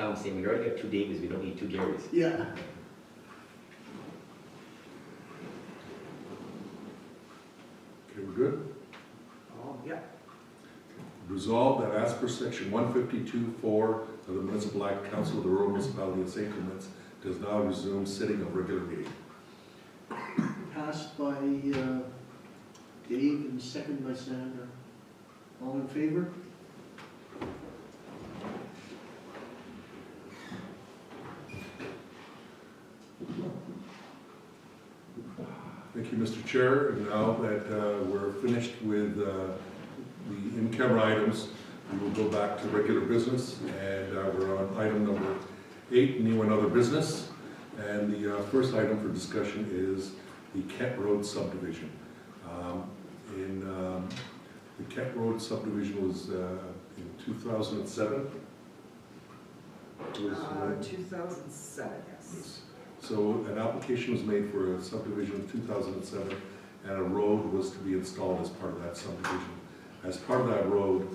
I'm saying we already got 2 Davids, we don't need 2 Garys. Yeah. Okay, we're good? Yeah. Resolved that as per section 152(4) of the Municipal Act, Council of the Rural Municipality of St. Clements does now resume sitting of regular meeting. Passed by Dave and second by Sandra. All in favor? Thank you, Mr. Chair. And now that we're finished with the in-camera items, we will go back to regular business. And we're on item number 8, new and other business. And the first item for discussion is the Kent Road subdivision. The Kent Road subdivision was in 2007. 2007, yes. So an application was made for a subdivision in 2007, and a road was to be installed as part of that subdivision. As part of that road,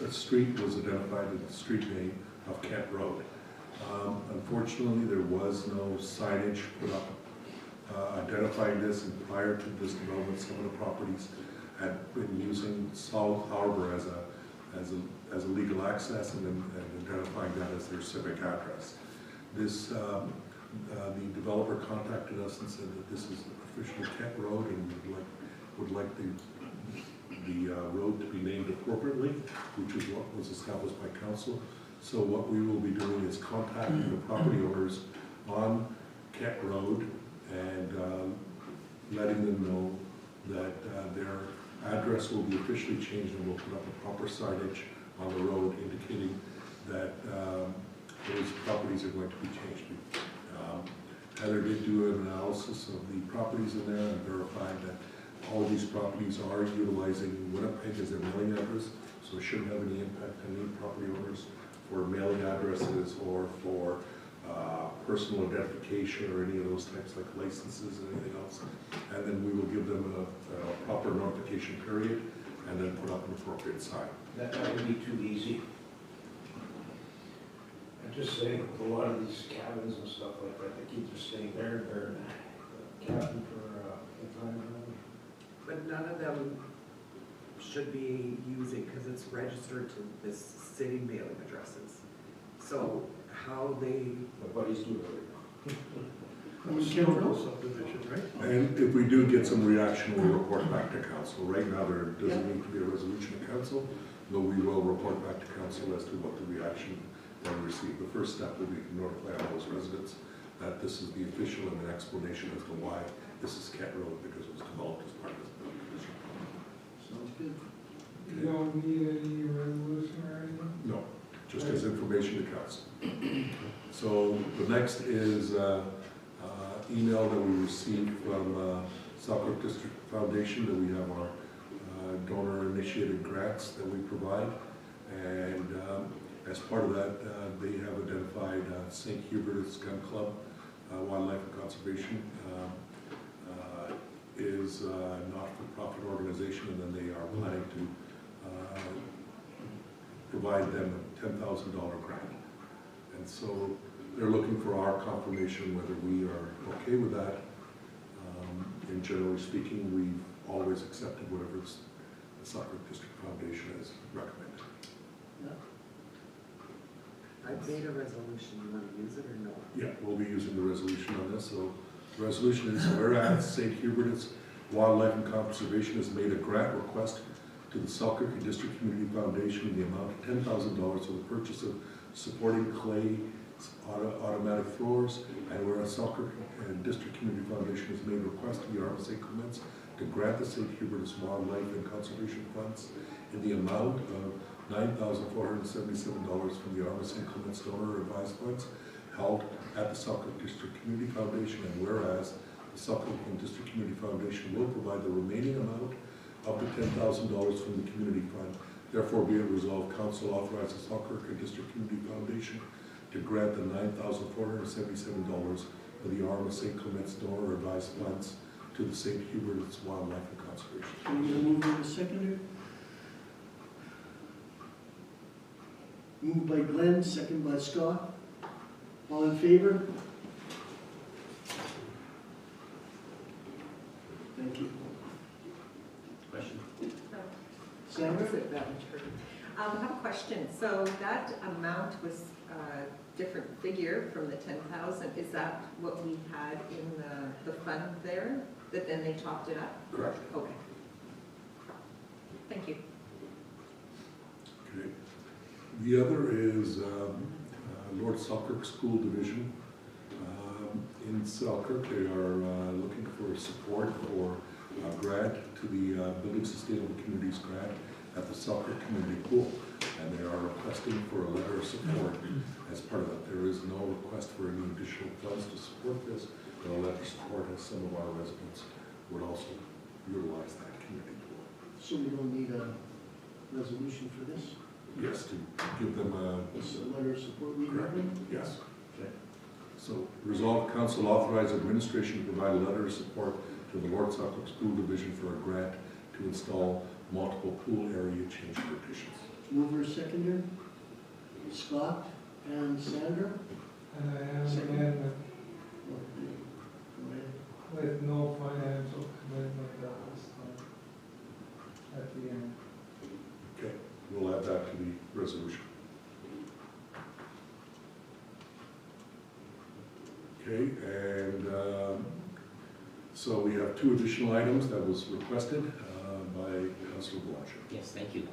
a street was identified as the street name of Kent Road. Unfortunately, there was no signage put up identifying this, and prior to this development, some of the properties had been using South Harbor as a legal access and identifying that as their civic address. This, the developer contacted us and said that this is officially Kent Road and would like the road to be named appropriately, which is what was established by council. So what we will be doing is contacting the property owners on Kent Road and letting them know that their address will be officially changed, and we'll put up a proper signage on the road indicating that those properties are going to be changed. Heather did do an analysis of the properties in there and verified that all of these properties are utilizing Winnipeg as their mailing address, so it shouldn't have any impact on any property owners for mailing addresses or for personal identification or any of those types like licenses and anything else. And then we will give them a proper notification period and then put up an appropriate sign. That would be too easy. I'm just saying, with a lot of these cabins and stuff like that, they keep just staying there and there. Cabin for a time. But none of them should be using, because it's registered to this city mailing addresses. So how they, My buddies do it. Kent Road subdivision, right? And if we do get some reaction, we'll report back to council. Right now, there doesn't need to be a resolution to council, but we will report back to council as to what the reaction that we receive. The first step will be to notify all those residents that this is the official and an explanation as to why this is Kent Road, because it was developed as part of this subdivision. Sounds good. You don't need any resolution or anything? No, just as information to council. So the next is email that we received from Selkirk District Foundation that we have our donor-initiated grants that we provide, and as part of that, they have identified St. Hubert's Gun Club, Wildlife and Conservation, is a not-for-profit organization, and then they are planning to provide them a $10,000 grant. And so they're looking for our confirmation whether we are okay with that. And generally speaking, we've always accepted whatever the Selkirk District Foundation has recommended. I made a resolution, you want to use it or no? Yeah, we'll be using the resolution on this. So the resolution is, whereas St. Hubert's Wildlife and Conservation has made a grant request to the Selkirk District Community Foundation in the amount of $10,000 for the purchase of supporting clay automatic throwers, and whereas Selkirk District Community Foundation has made a request to the Arm of St. Clements to grant the St. Hubert's Wildlife and Conservation Funds in the amount of $9,477 from the Arm of St. Clements Donor Advised Funds held at the Selkirk District Community Foundation, and whereas the Selkirk District Community Foundation will provide the remaining amount up to $10,000 from the Community Fund. Therefore, be it resolved, Council authorizes Selkirk District Community Foundation to grant the $9,477 for the Arm of St. Clements Donor Advised Funds to the St. Hubert's Wildlife and Conservation. Can you move in the seconder? Moved by Glenn, second by Scott. All in favor? Thank you. Question? Sandra? I have a question. So that amount was a different figure from the 10,000. Is that what we had in the fund there, that then they topped it up? Correct. Okay. Thank you. Okay. The other is Lord Selkirk School Division. In Selkirk, they are looking for support for a grant to the Building Sustainable Communities grant at the Selkirk Community Pool. And they are requesting for a letter of support as part of that. There is no request for any additional funds to support this, but a letter of support as some of our residents would also utilize that community pool. So we don't need a resolution for this? Yes, to give them a... This is a letter of support we have? Yes. So, resolve council authorize administration to provide a letter of support to the Lord Selkirk School Division for a grant to install multiple pool area change partitions. Mover, seconder. Scott and Sandra? And I have an amendment with no financial commitment at this time, at the end. Okay, we'll add that to the resolution. Okay, and so we have two additional items that was requested by Councilor Blanchard. Yes, thank you.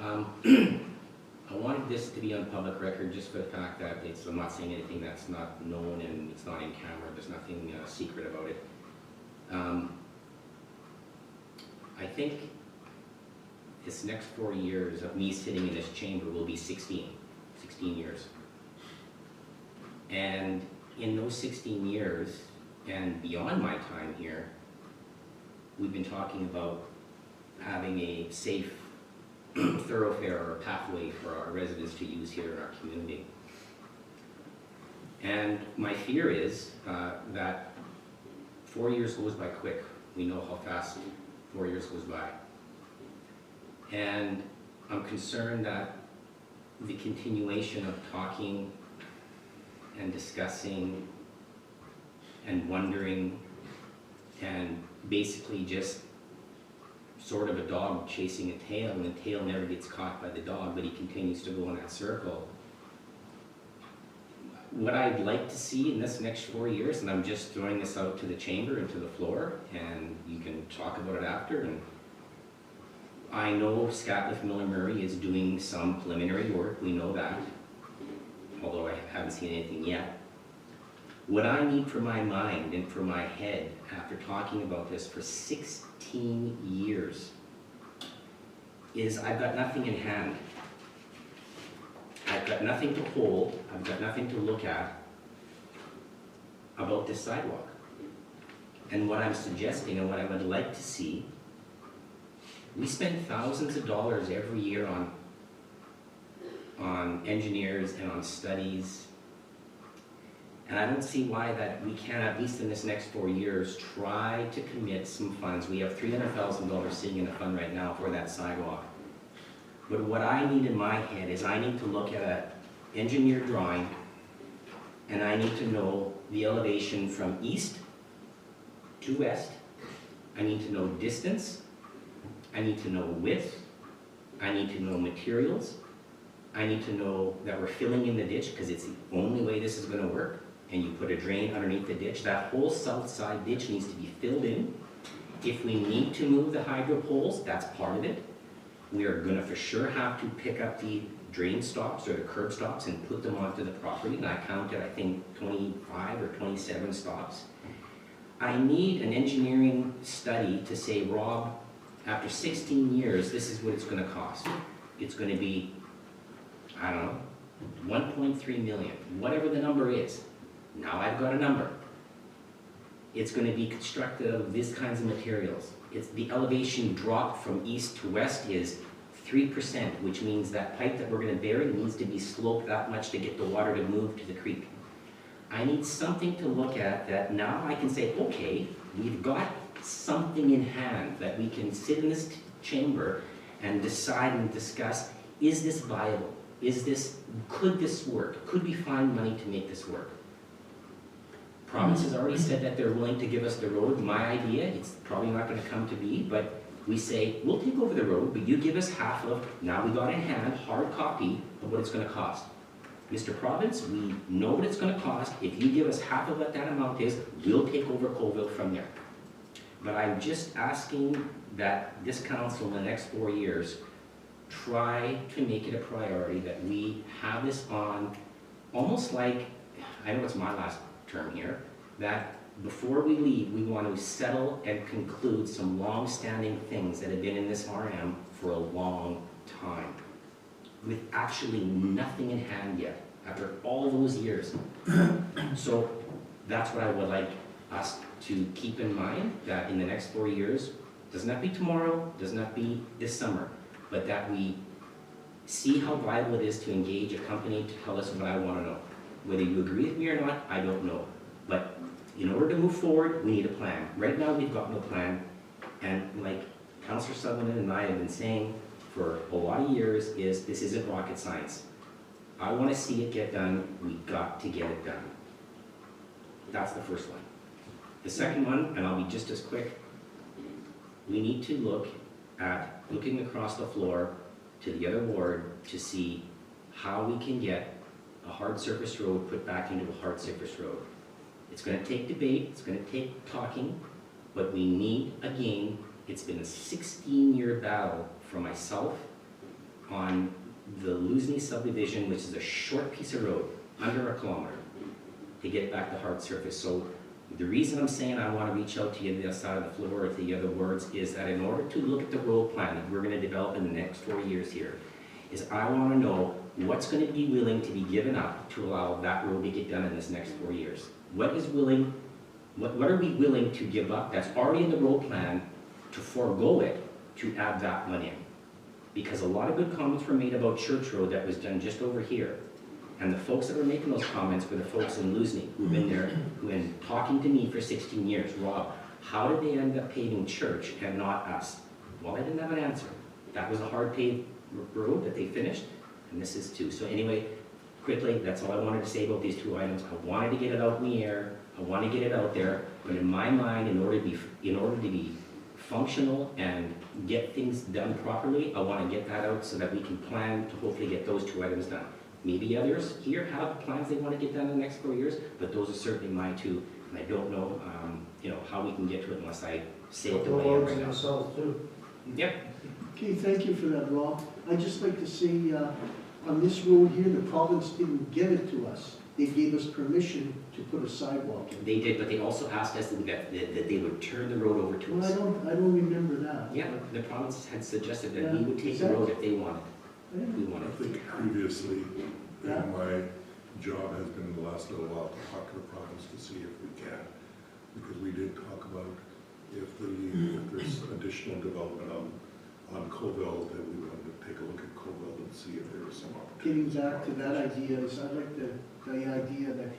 I wanted this to be on public record just for the fact that I'm not saying anything that's not known and it's not in camera. There's nothing secret about it. I think this next 4 years of me sitting in this chamber will be 16 years. And in those 16 years and beyond my time here, we've been talking about having a safe thoroughfare or pathway for our residents to use here in our community. And my fear is that 4 years goes by quick. We know how fast 4 years goes by. And I'm concerned that the continuation of talking and discussing and wondering and basically just sort of a dog chasing a tail, and the tail never gets caught by the dog, but he continues to go in that circle. What I'd like to see in this next 4 years, and I'm just throwing this out to the chamber and to the floor, and you can talk about it after, and I know Scatliff Miller Murray is doing some preliminary work, we know that, although I haven't seen anything yet. What I need for my mind and for my head after talking about this for 16 years is I've got nothing in hand. I've got nothing to hold, I've got nothing to look at about this sidewalk. And what I'm suggesting and what I would like to see, we spend thousands of dollars every year on engineers and on studies. And I don't see why that we can't, at least in this next 4 years, try to commit some funds. We have $300,000 sitting in a fund right now for that sidewalk. But what I need in my head is I need to look at an engineered drawing, and I need to know the elevation from east to west. I need to know distance. I need to know width. I need to know materials. I need to know that we're filling in the ditch because it's the only way this is going to work. And you put a drain underneath the ditch. That whole south side ditch needs to be filled in. If we need to move the hydro poles, that's part of it. We are going to for sure have to pick up the drain stops or the curb stops and put them onto the property. And I counted, I think, 25 or 27 stops. I need an engineering study to say, Rob, after 16 years, this is what it's going to cost. It's going to be, I don't know, 1.3 million, whatever the number is. Now I've got a number. It's going to be constructed of these kinds of materials. It's the elevation drop from east to west is 3%, which means that pipe that we're going to bury needs to be sloped that much to get the water to move to the creek. I need something to look at that now I can say, okay, we've got something in hand that we can sit in this chamber and decide and discuss, is this viable? could this work? Could we find money to make this work? Province has already said that they're willing to give us the road. My idea, it's probably not gonna come to be, but we say, we'll take over the road, but you give us half of, now we got in hand, hard copy of what it's gonna cost. Mr. Province, we know what it's gonna cost. If you give us half of what that amount is, we'll take over Colville from there. But I'm just asking that this council in the next 4 years try to make it a priority that we have this on, almost like, I know it's my last term here, that before we leave, we want to settle and conclude some long-standing things that have been in this RM for a long time, with actually nothing in hand yet, after all those years. So that's what I would like us to keep in mind, that in the next 4 years, doesn't have to be tomorrow, doesn't have to be this summer, but that we see how viable it is to engage a company to tell us what I want to know. Whether you agree with me or not, I don't know. But in order to move forward, we need a plan. Right now, we've got no plan. And like Councillor Sutherland and I have been saying for a lot of years, is this isn't rocket science. I want to see it get done. We got to get it done. That's the first one. The second one, and I'll be just as quick, we need to look at looking across the floor to the other ward to see how we can get a hard surface road put back into a hard surface road. It's going to take debate, it's going to take talking, but we need, again, it's been a 16-year battle for myself on the Luzny subdivision, which is a short piece of road, under a kilometer, to get back to hard surface. So the reason I'm saying I want to reach out to you on the other side of the floor or to the other wards is that in order to look at the road plan that we're going to develop in the next 4 years here, is I want to know what's going to be willing to be given up to allow that road to get done in this next 4 years. What is willing, what are we willing to give up that's already in the road plan to forego it to add that one in? Because a lot of good comments were made about Church Road that was done just over here. And the folks that were making those comments were the folks in Luzny who've been there, who've been talking to me for 16 years. Rob, how did they end up paving Church and not us? Well, I didn't have an answer. That was a hard paved road that they finished, and this is too. So anyway, quickly, that's all I wanted to say about these two items. I wanted to get it out in the air. I want to get it out there. But in my mind, in order to be functional and get things done properly, I want to get that out so that we can plan to hopefully get those two items done. Maybe others here have plans they want to get done in the next 4 years, but those are certainly my two, and I don't know, how we can get to it unless I say it the way I am right now. South too. Yep. Okay, thank you for that, Rob. I'd just like to say, on this road here, the province didn't give it to us. They gave us permission to put a sidewalk in. They did, but they also asked us that they would turn the road over to Well, us. I don't remember that. Yeah, the province had suggested that we Yeah, would take the exactly. road if they wanted. Yeah. We I wanted. think previously, Yeah. my job has been in the last little while to talk to the province to see if we can. Because we did talk about if there's additional development on Colville, that we wanted to take a look at Colville and see if there was some Getting opportunities. back to that idea, is I like the idea that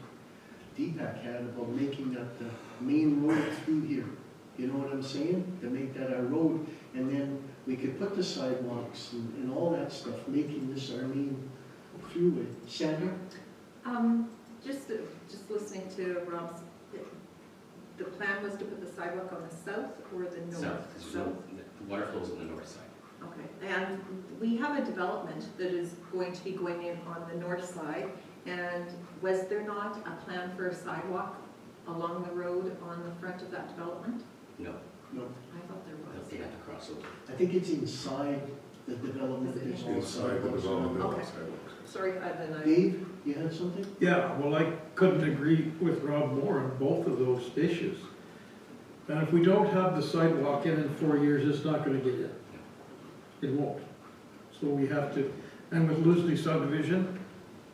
Deepak had about making that the main road through here. You know what I'm saying? To make that our road, and then we could put the sidewalks and all that stuff, making this our main throughway. Sandra? Just listening to Rob's, the plan was to put the sidewalk on the south or the north? South, the water flows on the north side. Okay, and we have a development that is going to be going in on the north side, and was there not a plan for a sidewalk along the road on the front of that development? No, No. I thought there was. they have to cross over. I think it's inside the development. Is it There's all Inside the sidewalks. development, there are Okay. sidewalks. Sorry, then I. Dave, you had something? Yeah, well, I couldn't agree with Rob more on both of those issues. And if we don't have the sidewalk in 4 years, it's not gonna get in. It won't. So we have to, and with Luzny subdivision,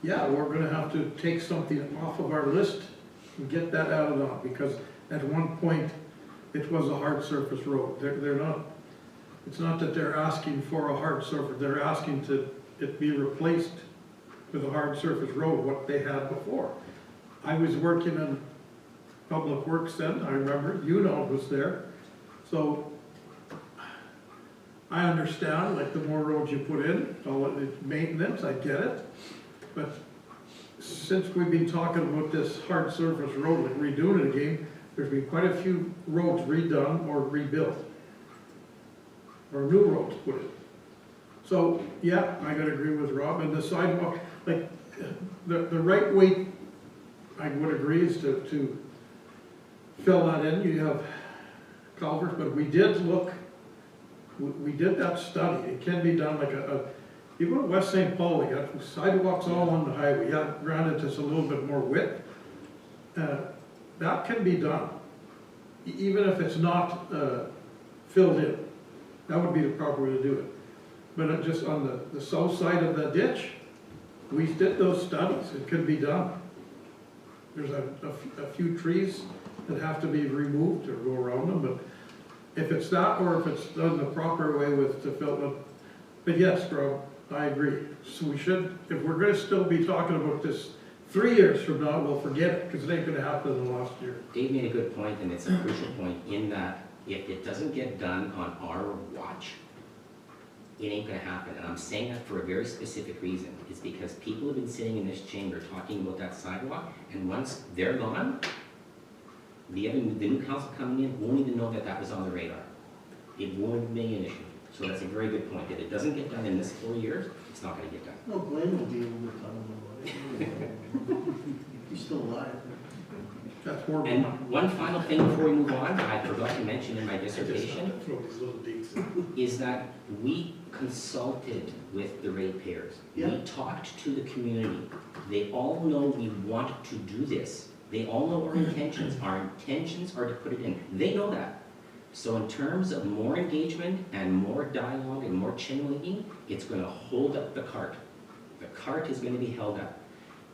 yeah, we're gonna have to take something off of our list and get that out of it, because at one point, it was a hard surface road. They're not, it's not that they're asking for a hard surface, they're asking to it be replaced with a hard surface road, what they had before. I was working in Public Works then, I remember, UNO was there. So I understand, like, the more roads you put in, all of the maintenance, I get it. But since we've been talking about this hard surface road, like redoing it again, there's been quite a few roads redone or rebuilt. Or new roads put in. So, yeah, I gotta agree with Rob, and the sidewalk, like, the right way, I would agree, is to fill that in, you have culverts, but we did look, we did that study, it can be done like you go to West St. Paul, they got sidewalks all on the highway, yeah, granted it's a little bit more width. That can be done, even if it's not filled in, that would be the proper way to do it. But just on the south side of the ditch, we did those studies, it could be done. There's a few trees that have to be removed or go around them, but if it's that, or if it's done the proper way with the fill, but yes, Rob, I agree. So we should, if we're gonna still be talking about this 3 years from now, we'll forget it, because it ain't gonna happen in the last year. Dave made a good point, and it's a crucial point, in that if it doesn't get done on our watch, it ain't gonna happen. And I'm saying that for a very specific reason. It's because people have been sitting in this chamber talking about that sidewalk, and once they're gone, the new council coming in won't even know that that was on the radar. It won't be an issue. So that's a very good point. If it doesn't get done in this 4 years, it's not gonna get done. Well, Glenn will be able to tell them about it. He's still alive. That's horrible. And one final thing before we move on, I forgot to mention in my dissertation, Throw these little dates in. is that we consulted with the ratepayers. Yeah. We talked to the community. They all know we want to do this. They all know our intentions. Our intentions are to put it in. They know that. So in terms of more engagement and more dialogue and more chin wagging, it's going to hold up the cart. The cart is going to be held up.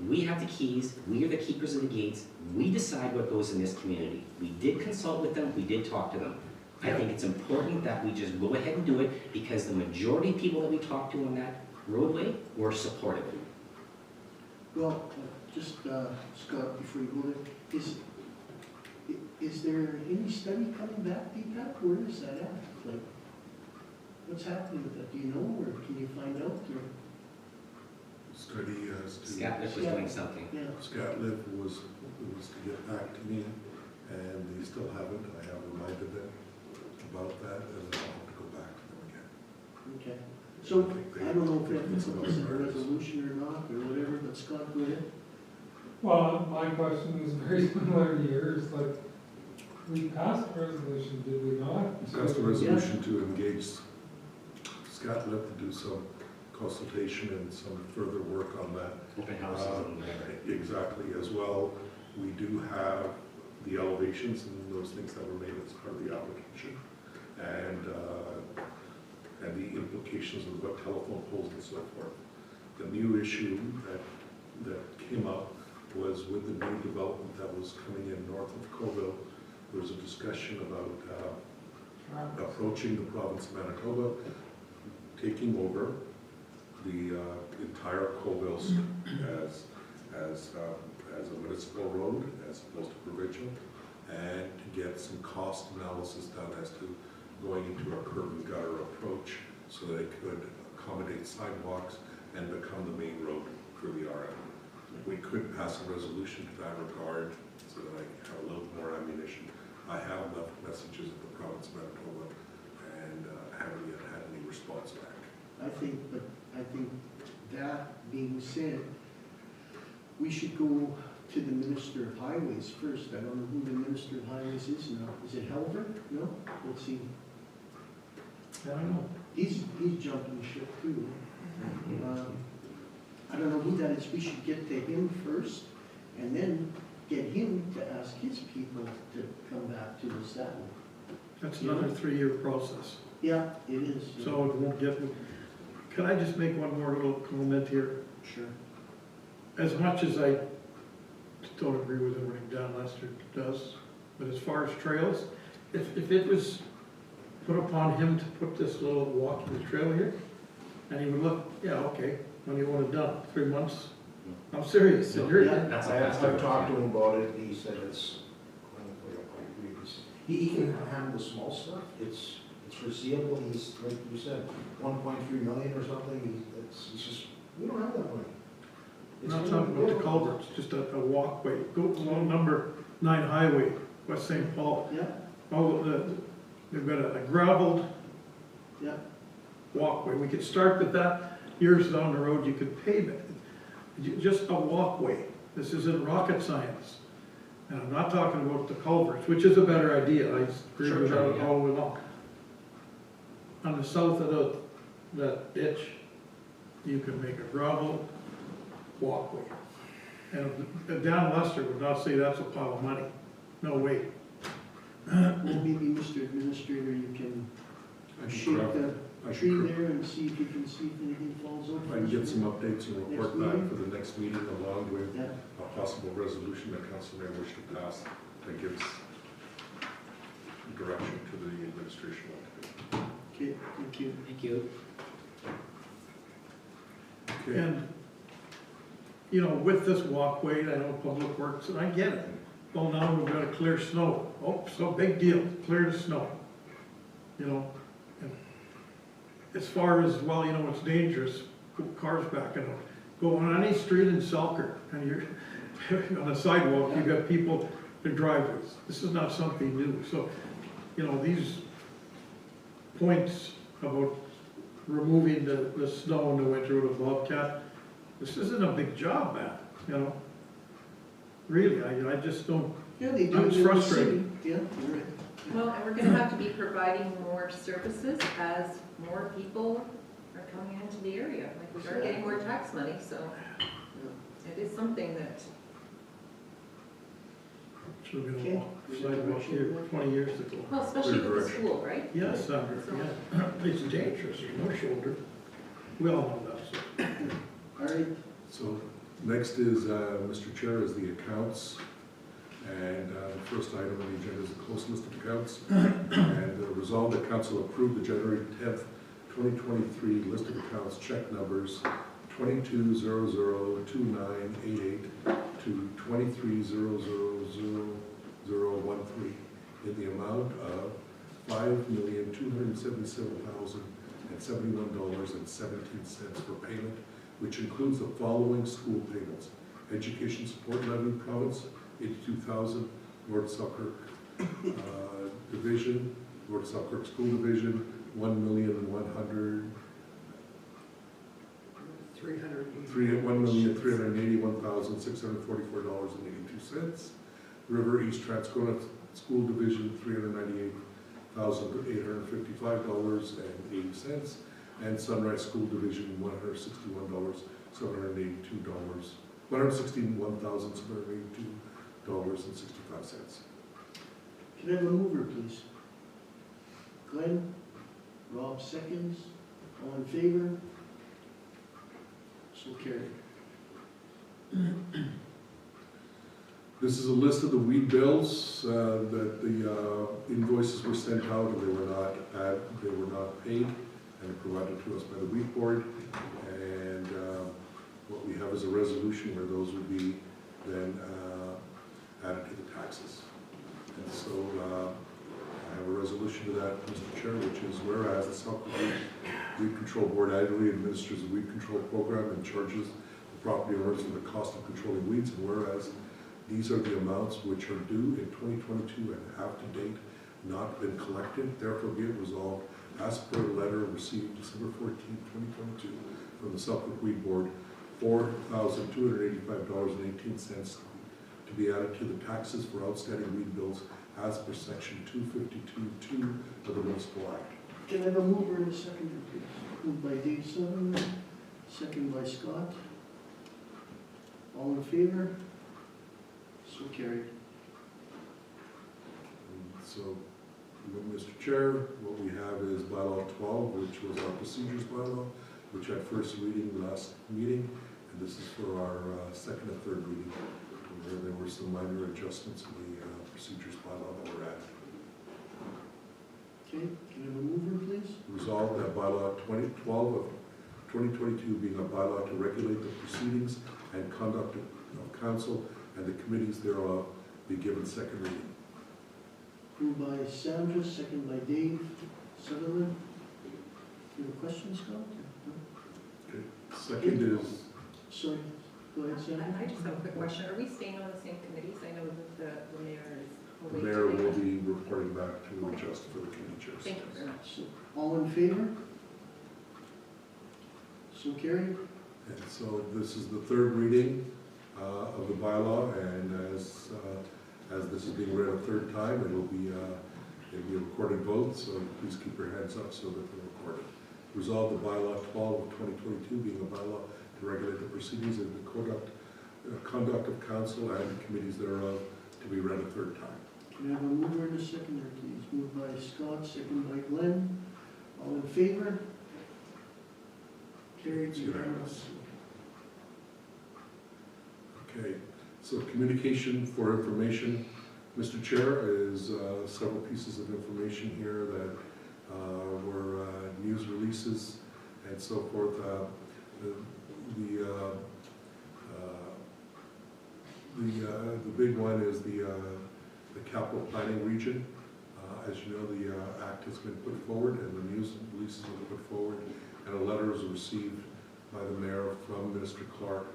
We have the keys. We are the keepers of the gates. We decide what goes in this community. We did consult with them. We did talk to them. I think it's important that we just go ahead and do it, because the majority of people that we talked to on that roadway were supportive. Well, just, Scott, before you go there, is there any study coming back, Deepak? Where is that at? Like, what's happening with that? Do you know, or can you find out, or? Study as to. Scatliff was doing something. Yeah, Scatliff was to get back to me, and they still haven't. I have reminded them about that, and I'll have to go back to them again. okay. So, I don't know if it's a resolution or not, or whatever, but Scott, go ahead. Well, my question is very similar to yours, like, we passed a resolution, did we not? Passed a resolution to engage Scatliff to do some consultation and some further work on that. Open houses and whatever. Exactly, as well. We do have the elevations and those things that were made as part of the application. And the implications of what telephone poles and so forth. The new issue that came up was with the new development that was coming in north of Coville. There was a discussion about approaching the province of Manitoba, taking over the entire Coville as a municipal road as opposed to provincial, and to get some cost analysis done as to going into a curb and gutter approach so that it could accommodate sidewalks and become the main road for the RM. We could pass a resolution to that regard so that I can have a little more ammunition. I have left messages at the province of Manitoba and haven't yet had any response back. I think that being said, we should go to the Minister of Highways first. I don't know who the Minister of Highways is now. Is it Helver? No? Let's see. I don't know. He's jumping ship too. I don't know who that is. We should get to him first, and then get him to ask his people to come back to us that way. That's another 3-year process, Yeah, it is. so it won't get, can I just make one more little comment here? Sure. As much as I don't agree with everything Dan Lester does, but as far as trails, if it was put upon him to put this little walking trail here, and he would look, yeah, okay, when do you want it done? 3 months? I'm serious, and you're, Yeah. That's a I've faster talked to him about it, he said he can handle the small stuff, it's it's foreseeable, he's, like you said, 1.3 million or something, it's just, we don't have that money. I'm not talking about the culverts, just a walkway, go along number 9 highway, West St. Paul. Yeah, They've got a gravelled yeah, walkway, we could start with that, years down the road, you could pave it. Just a walkway, this isn't rocket science. And I'm not talking about the culverts, which is a better idea, I agree with that all along. On the south of that ditch, you can make a gravel walkway. And Dan Lester would not say that's a pile of money, no way. well, maybe Mr. Administrator, you can I shake can grab- the I tree should, there and see if you can see if anything falls over. I can get some updates and report Next back meeting? for the next meeting along with Yeah, a possible resolution that council may wish to pass that gives direction to the administration. okay, thank you. Thank you. Okay, And, you know, with this walkway, I know Public Works, and I get it. Well, now we've got to clear snow. Oh, so big deal, clear the snow. You know, and as far as, well, you know, it's dangerous, cars backing up. Go on any street in Selkirk, and you're, on a sidewalk, you've got people, their driveways. This is not something new. So, you know, these points about removing the snow in the winter with a bobcat, this isn't a big job, man, you know? Really, I just don't, Yeah, they do. I'm it in the frustrated. city. Yeah, you're right. Well, and we're gonna have to be providing more services as more people are coming into the area. Like, we are getting more tax money, so it is something that, should have been Okay. a sidewalk here 20 years ago. well, especially Clear with the direction. school, right? Yes, Sandra, yeah. It's dangerous, there's no shoulder. We all know that, so. All right, so next is, Mr. Chair, is the accounts. And the first item on the agenda is a close list of accounts. And resolve that council approve the January 10th, 2023 list of accounts, check numbers 22002988 to 23000013 in the amount of $5,277,071.17 for payment, which includes the following school payments: education support levy province, 82,000, North Selkirk Division, North Selkirk School Division, 1,100,000, 1,381,644.82. River East Transcona School Division, $398,855.80. And Sunrise School Division, $161,782.65. can I have a mover, please? Glenn, Rob seconds, all in favor? So carried. This is a list of the weed bills that the invoices were sent out and they were not paid and provided to us by the weed board. And what we have is a resolution where those would be then added to the taxes. And so I have a resolution to that, Mr. Chair, which is whereas the Selkirk Weed Control Board annually administers a weed control program and charges the property owners with the cost of controlling weeds, and whereas these are the amounts which are due in 2022 and have to date not been collected, therefore be it resolved as per letter received December 14, 2022 from the Selkirk Weed Board, $4,285.18 to be added to the taxes for outstanding weed bills as per section 252(2) of the Municipal Act. Can I have a mover and a seconder, please? Moved by Dave Silverman, second by Scott. All in favor? So carried. So, Mr. Chair, what we have is bylaw 12, which was our procedures bylaw, which had first reading last meeting, and this is for our second and third reading, where there were some minor adjustments in the procedures bylaw that were added. Okay, can I have a mover, please? Resolved that bylaw 2012 of 2022 being a bylaw to regulate the proceedings and conduct of council and the committees thereof be given second reading. Moved by Sandra, second by Dave. Sutherland? You have a question, Scott? No? Second is, Sorry, go ahead, Sandra. I just have a quick question. Are we staying on the same committees? I know that the mayor is the away mayor will today. be reporting back to just for the committee chairs. Thank you very much. So, all in favor? So carried. And so this is the third reading of the bylaw, and as this is being read a third time, it'll be a recorded vote, so please keep your hands up so that they're recorded. Resolve the bylaw 12 of 2022 being a bylaw to regulate the proceedings and the conduct of council and the committees thereof to be read a third time. Can I have a mover and a seconder, please? Moved by Scott, second by Glenn. All in favor? Carried It's unanimous. unanimously. Okay, so communication for information. Mr. Chair, is several pieces of information here that were news releases and so forth. The big one is the capital planning region. As you know, the act has been put forward and the news releases have been put forward, and a letter was received by the mayor from Minister Clark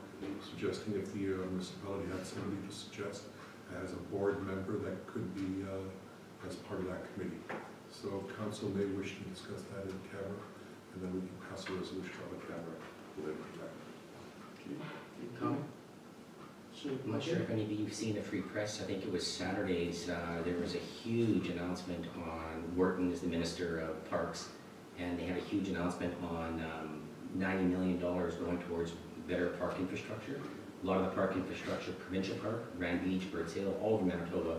suggesting if the municipality had somebody to suggest as a board member that could be as part of that committee. So council may wish to discuss that in camera, and then we can pass a resolution on the camera related to that. Okay, thank you. Comment? So, I'm not sure if any of you have seen the Free Press. I think it was Saturdays. There was a huge announcement on Wharton as the Minister of Parks, and they had a huge announcement on $90 million going towards better park infrastructure. A lot of the park infrastructure, Provincial Park, Grand Beach, Birds Hill, all over Manitoba,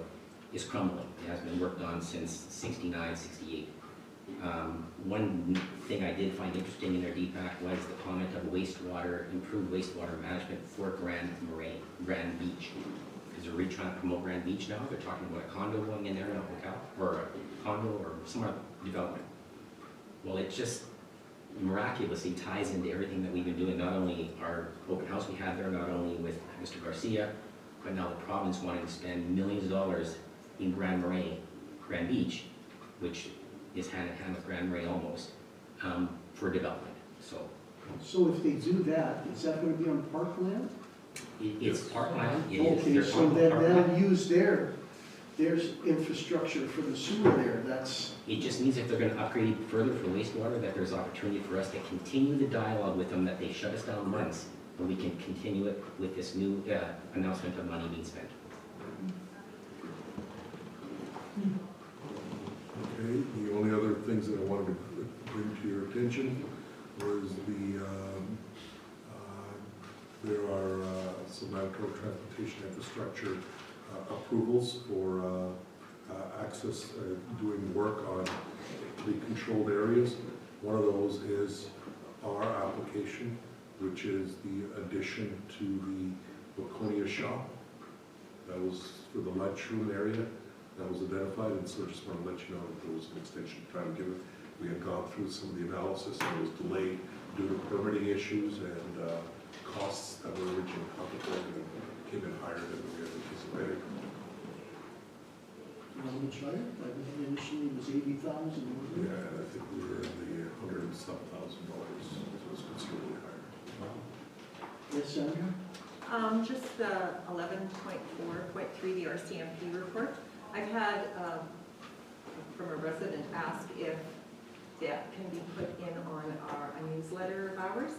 is crumbling. It has been worked on since '69, '68. One thing I did find interesting in their DPAC was the comment of improved wastewater management for Grand Beach. Because they're really trying to promote Grand Beach now. They're talking about a condo going in there in a hotel, or a condo or some other development. Well, it just miraculously ties into everything that we've been doing, not only our open house we had there, not only with Mr. Garcia, but now the province wanting to spend millions of dollars in Grand Beach, which is hand in hand with Grand Marais almost, for development. So if they do that, is that gonna be on parkland? It's parkland, it is, Okay, they're so talking then about parkland. they'll use there's infrastructure for the sewer there, that's, It just means if they're gonna upgrade it further for wastewater, that there's opportunity for us to continue the dialogue with them, that they shut us down once, and we can continue it with this new announcement of money being spent. Okay, the only other things that I wanted to bring to your attention was there are some Manitoba transportation infrastructure approvals for access, doing work on the controlled areas. One of those is our application, which is the addition to the Waconia shop. That was for the lunchroom area. That was identified, and so just want to let you know that there was an extension of time given. We had gone through some of the analysis, and it was delayed due to permitting issues and costs that were originally contemplated and came in higher than we had anticipated. how much higher? I think initially it was 80,000, wasn't it? Yeah, and I think we were in the $100,000 and some thousand, so it was considerably higher. Yes, Sandra? Just 11.4.3, the RCMP report. I've had from a resident ask if that can be put in on a newsletter of ours.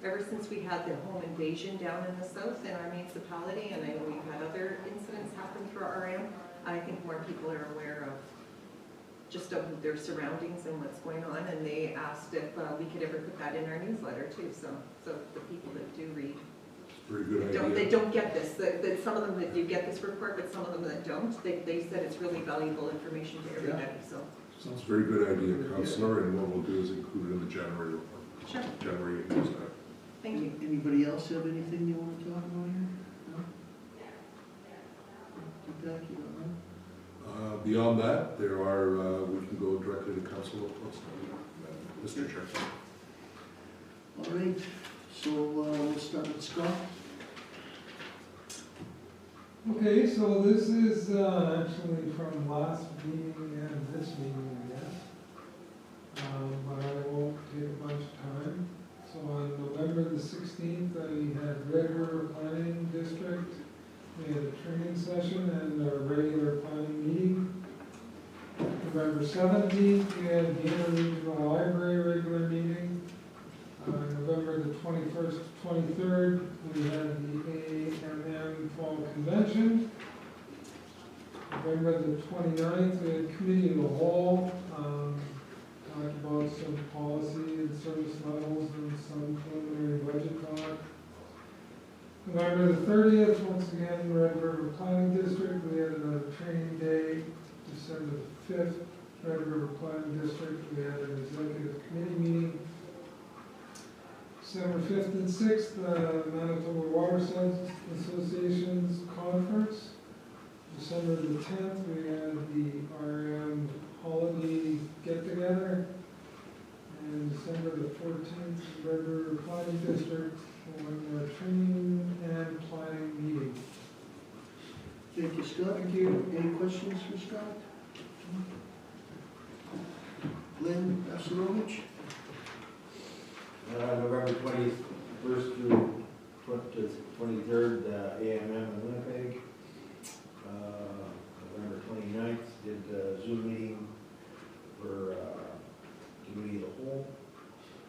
Ever since we had the home invasion down in the south in our municipality, and I know we've had other incidents happen through our area, I think more people are aware of just of their surroundings and what's going on, and they asked if we could ever put that in our newsletter too. So the people that do read, Very good idea. they don't get this. Some of them that do get this report, but some of them that don't, they said it's really valuable information to everybody, so. Sounds a very good idea, Councillor, and what we'll do is include it in the January report. Sure. January newsletter. Thank you. Anybody else have anything they want to talk about here? No? Thank you, Beyond that, there are, we can go directly to Council reports. Mr. Chair. all right, so we'll start with Scott. Okay, so this is actually from last meeting and this meeting, I guess. but I won't take a bunch of time. So on November the 16th, we had Red River Planning District. We had a training session and a regular planning meeting. November 17th, we had Gainer Regional Library regular meeting. November the 21st, 23rd, we had the AMM Fall Convention. November the 29th, we had Committee of the Whole, talked about some policy and service levels and some preliminary budget talk. November the 30th, once again, Red River Planning District, we had another training day. December the 5th, Red River Planning District, we had an executive committee meeting. December 5th and 6th, Manitoba Water Association's conference. December the 10th, we had the RM holiday get-together. And December the 14th, Red River Planning District, for a training and planning meeting. Thank you, Scott. Thank you. Any questions for Scott? Lynn Absolovich? November 21st through 23rd, AMM in Winnipeg. November 29th, did a Zoom meeting for Committee of the Whole.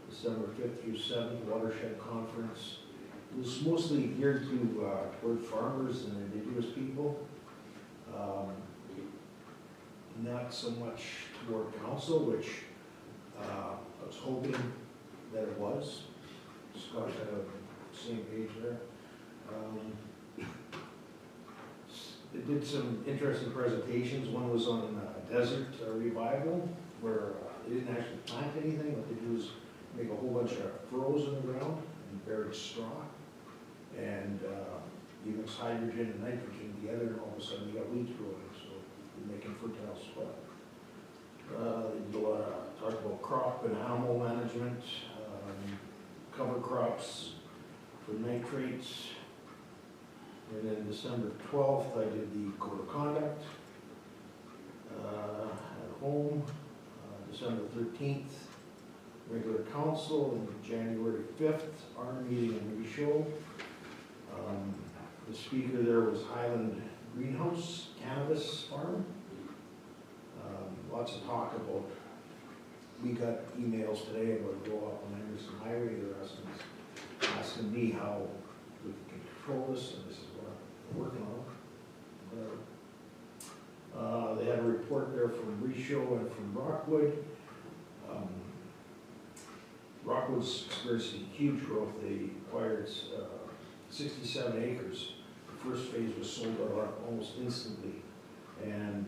December 5th through 7th, Watershed Conference. It was mostly geared toward farmers and indigenous people. Not so much toward council, which I was hoping that it was. Scott had a same page there. It did some interesting presentations. One was on desert revival, where they didn't actually plant anything. What they do is make a whole bunch of furrows in the ground and bury straw. And you mix hydrogen and nitrogen together, and all of a sudden you got weeds growing, so you're making fertile soil. They did a lot of talk about crop and animal management, cover crops for nitrates. And then December 12th, I did the code of conduct at home. December 13th, regular council, and January 5th, our meeting in Richaud. The speaker there was Highland Greenhouse Cannabis Farm. Lots of talk about, we got emails today about a blow up on Anderson Highway. They're asking me how we can control this, and this is what I'm working on. They had a report there from Richaud and from Rockwood. Rockwood's experiencing huge growth. They acquired 67 acres. The first phase was sold out almost instantly, and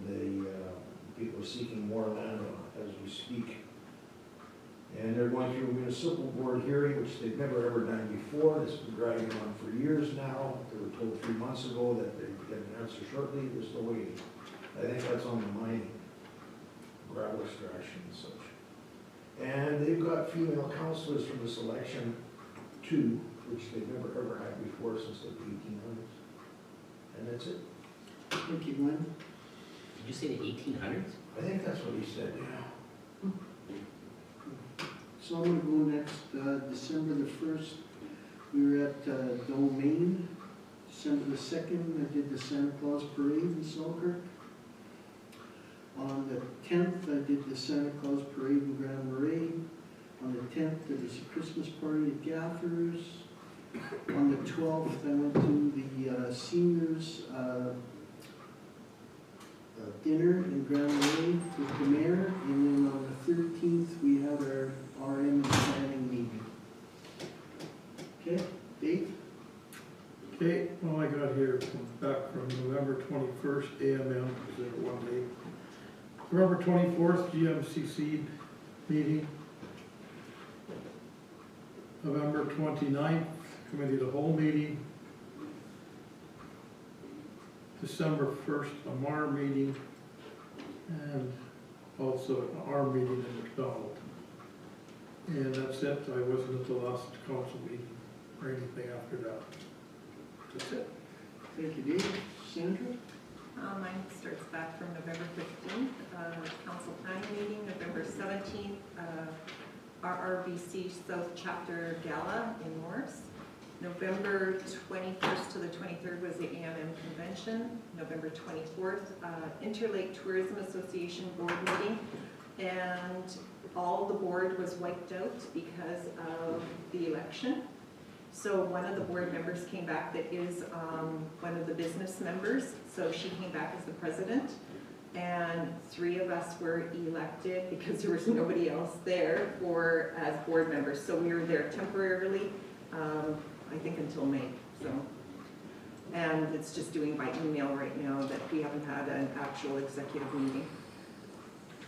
people are seeking more land as we speak. And they're going through a municipal board hearing, which they've never ever done before. It's been dragging on for years now. They were told 3 months ago that they'd get an answer shortly. They're still waiting. I think that's on the mining, gravel extraction and such. And they've got female councillors from this election too, which they've never ever had before since the 1800s. And that's it. Thank you, Glenn. Did you say the 1800s? I think that's what he said, yeah. So I'm gonna go next, December the 1st, we were at Domain. December the 2nd, I did the Santa Claus Parade in Selkirk. On the 10th, I did the Santa Claus Parade in Grand Marais. On the 10th, there was a Christmas party at Gaffers. On the 12th, I went to the seniors dinner in Grand Marais with the mayor. And then on the 13th, we had our RM planning meeting. Okay, Dave? Okay, well, I got here back from November 21st, AMM, was there one day. November 24th, GMCC meeting. November 29th, Committee of the Whole meeting. December 1st, a MAR meeting, and also an R meeting in McDonald. And that's it, I wasn't at the last council meeting or anything after that. That's it. Thank you, Dave. Sandra? Mine starts back from November 15th, council planning meeting, November 17th, RRBC South Chapter Gala in Morris. November 21st to the 23rd was the AMM convention. November 24th, Interlake Tourism Association board meeting. And all the board was wiped out because of the election. So one of the board members came back that is one of the business members. So she came back as the president. And 3 of us were elected because there was nobody else there as board members. So we were there temporarily, I think until May. So, and it's just doing by email right now that we haven't had an actual executive meeting.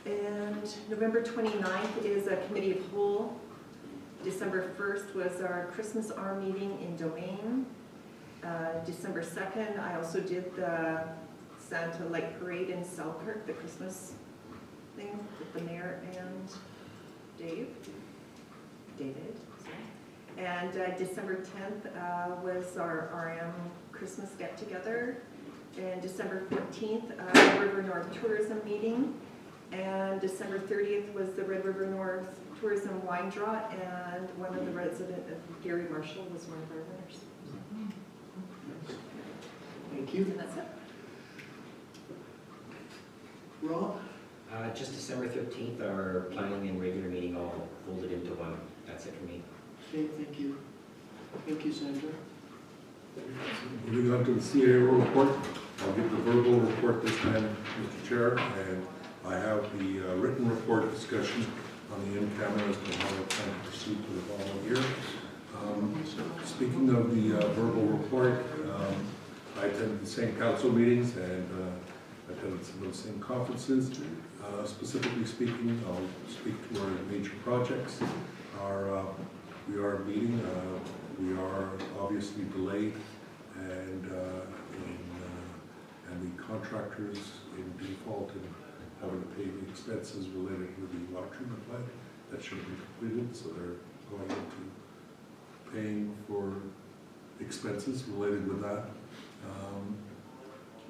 And November 29th is a committee of whole. December 1st was our Christmas Arm meeting in Domain. December 2nd, I also did the Santa Light Parade in Selkirk, the Christmas thing with the mayor and David. Sorry. And December 10th was our RM Christmas get-together. And December 15th, River North Tourism meeting. And December 30th was the Red River North Tourism Wine Draw, and one of the residents, Gary Marshall, was one of our winners. Thank you. And that's it. Rob? Just December 15th, our planning and regular meeting all folded into one. That's it for me. Okay, thank you. Thank you, Sandra. Moving on to the CAO report, I'll give the verbal report this time, Mr. Chair, and I have the written report discussion on the in-camera as to how we're trying to proceed for the following year. Speaking of the verbal report, I attended the same council meetings and attended some of the same conferences. Specifically speaking, I'll speak to our major projects. We are meeting. We are obviously delayed, and the contractors in default and having to pay the expenses related to the water treatment plant. That should be completed, so they're going into paying for expenses related with that,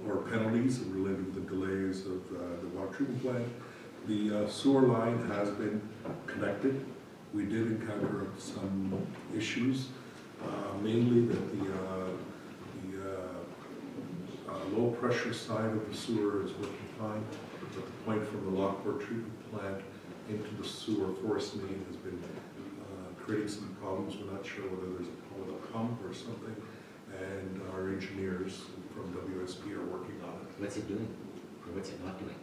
or penalties related with the delays of the water treatment plant. The sewer line has been connected. We did encounter some issues, mainly that the low pressure side of the sewer is working fine, but the point from the Lockport treatment plant into the sewer force main has been creating some problems. We're not sure whether there's a problem with a pump or something, and our engineers from WSP are working on it. What's it doing? Or what's it not doing?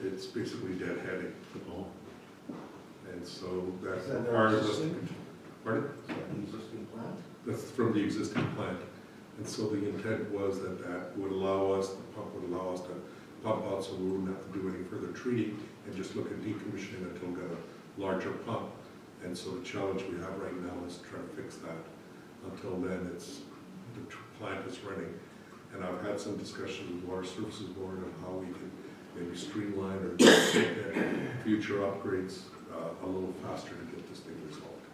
It's basically deadheading. Oh. And so that Is that requires us to, existing? pardon? Is that the existing plant? That's from the existing plant. And so the intent was that that would allow us, the pump would allow us to pump out so we wouldn't have to do any further treating and just look at decommissioning until we got a larger pump. And so the challenge we have right now is to try to fix that. Until then, the plant is running. And I've had some discussions with Water Services Board on how we can maybe streamline or make future upgrades a little faster to get this thing resolved.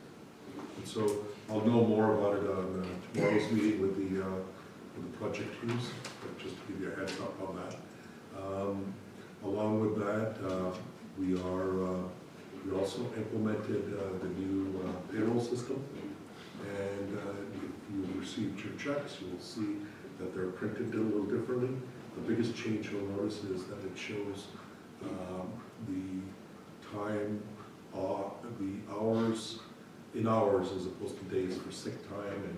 And so I'll know more about it on tomorrow's meeting with the project teams, but just to give you a heads up on that. Along with that, we also implemented the new payroll system. And if you received your checks, you'll see that they're printed a little differently. The biggest change you'll notice is that it shows the time, the hours, in hours as opposed to days for sick time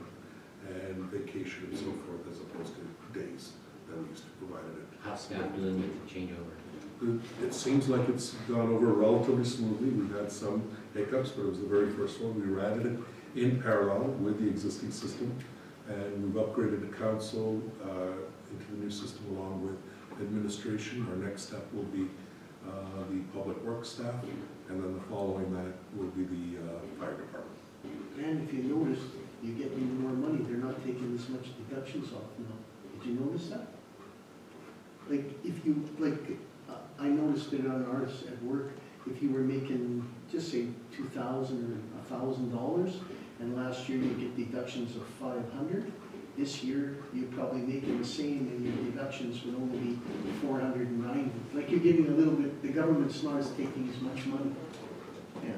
and vacation and so forth, as opposed to days that we used to provide it. How's staff doing with the changeover? It seems like it's gone over relatively smoothly. We've had some hiccups, but it was the very first one. We ran it in parallel with the existing system, and we've upgraded the council into the new system along with administration. Our next step will be the public works staff, and then the following that will be the fire department. And if you notice, you're getting more money. They're not taking as much deductions off now. Did you notice that? Like, if you, I noticed it on ours at work, if you were making, just say, $2,000 or $1,000, and last year you get deductions of $500, this year you're probably making the same and your deductions deductions would only be 490. Like you're getting a little bit, the government's not as taking as much money. Yeah,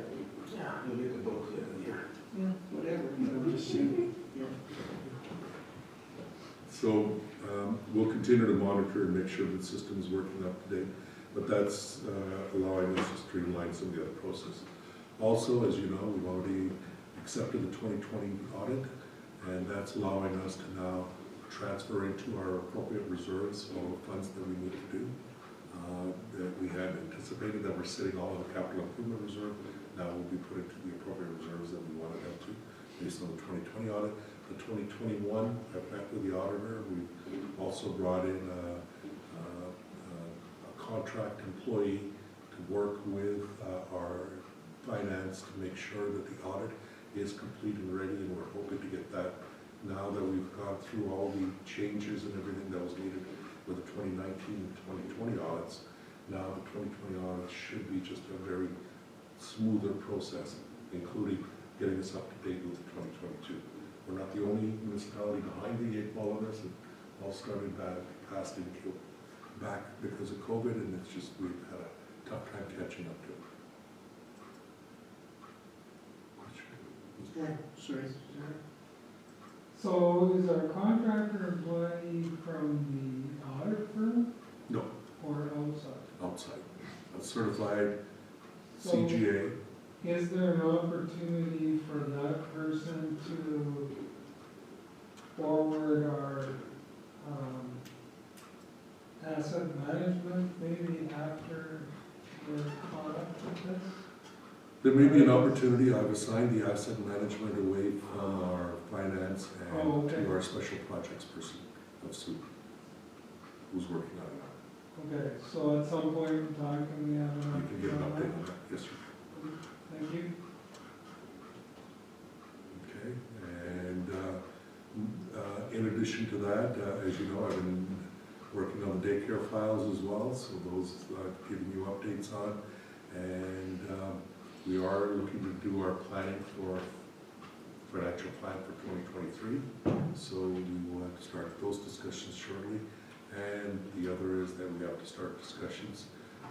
Yeah, you'll get the book at the end of the year. whatever, I'm just saying, yeah. So we'll continue to monitor and make sure the system is working up to date, but that's allowing us to streamline some of the other processes. Also, as you know, we've already accepted the 2020 audit, and that's allowing us to now transfer into our appropriate reserves all the funds that we need to do. That we had anticipated that we're sitting all in the capital improvement reserve, now will be put into the appropriate reserves that we wanted them to, based on the 2020 audit. The 2021, I've met with the auditor. We've also brought in a contract employee to work with our finance to make sure that the audit is complete and ready, and we're hoping to get that now that we've gone through all the changes and everything that was needed with the 2019 and 2020 audits. Now the 2020 audit should be just a very smoother process, including getting us up to date with the 2022. We're not the only municipality behind the 8 ball on this. It all started back because of COVID, and it's just we've had a tough time catching up to it. Yeah, sorry. So is our contractor employee from the audit firm No, or outside? outside. A certified So- CGA. Is there an opportunity for that person to forward our asset management maybe after we're caught up with this? There may be an opportunity. I've assigned the asset management away from our finance and Oh, okay. to our special projects person of Sue, who's working on it. Okay, so at some point in time, can we have an You can get an update on update on that? that. Yes, sir. Thank you. Okay, and in addition to that, as you know, I've been working on the daycare files as well, so those I've given you updates on. And we are looking to do our planning for financial plan for 2023. So we will have to start those discussions shortly. And the other is that we have to start discussions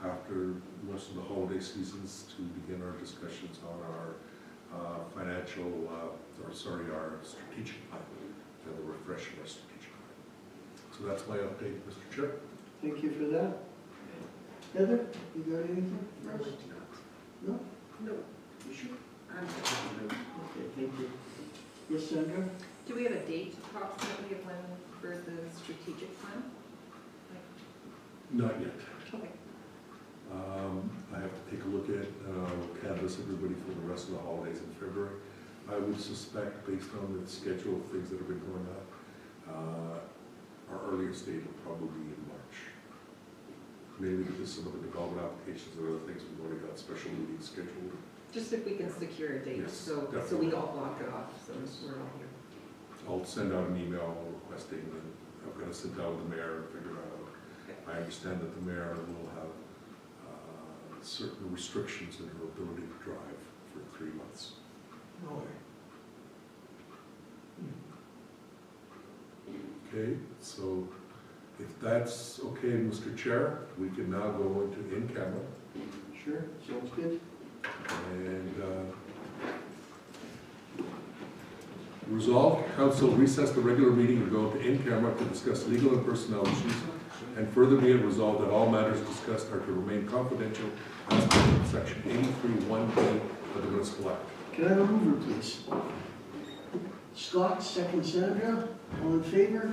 after most of the holiday seasons to begin our discussions on our our strategic plan, and the refreshing our strategic plan. So that's my update, Mr. Chair. Thank you for that. Heather, you got anything for us? No? No, You sure? I'm Okay, thank you. Yes, Sandra? Do we have a date approximately of when for the strategic plan? Not yet. Okay. I have to take a look at, canvass everybody for the rest of the holidays in February. I would suspect, based on the schedule of things that have been going on, our earliest date will probably be in March. Maybe because some of the development applications and other things, we've already got special meetings scheduled. Just if we can secure a date, Yes, so definitely. we all block it off, so we're all here. I'll send out an email requesting, and I've got to sit down with the mayor and figure it out. I understand that the mayor will have certain restrictions in her ability to drive for 3 months. No way. Okay, so if that's okay, Mr. Chair, we can now go into in-camera. Sure, sounds good. And resolved, council recess the regular meeting and go to in-camera to discuss legal and personnel issues. And further be it resolved that all matters discussed are to remain confidential as per section 83(1)(b) of the Municipal Act. Can I have a mover, please? Scott, second Sandra, all in favor?